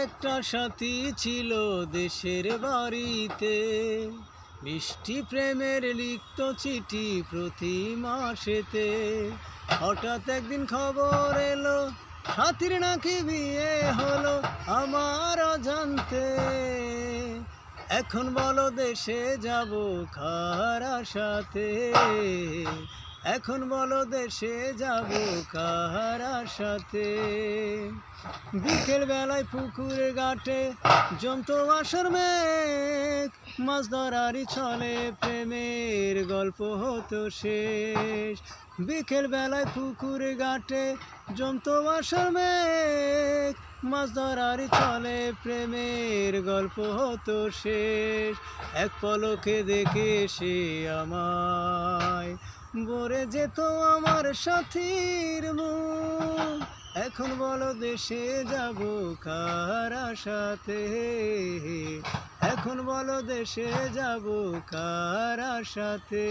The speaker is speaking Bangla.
একটা সাথী ছিল দেশের বাড়িতে, মিষ্টি প্রেমের লিখত চিঠি প্রতি মাসেতে। হঠাৎ একদিন খবর এলো সাথীর নাকি বিয়ে হলো আমার অজান্তে। এখন বলো দেশে যাব কার আশাতে, এখন বলো দেশে যাব কার আশাতে। বিকেল বেলায় পুকুরে ঘাটে জমতো আসর মেঘ, মাছ ধরারই ছলে প্রেমের গল্প হতো শেষ। বিকেল বেলায় পুকুরে ঘাটে জমতো আসর মেঘ, মাছ ধরারই ছলে প্রেমের গল্প হতো শেষ। এক পলকে দেখে সে আমায় ভরে যেত আমার সাথীর মুখ। এখন বলো দেশে যাব কার আশাতে, এখন বলো দেশে যাব কার আশাতে।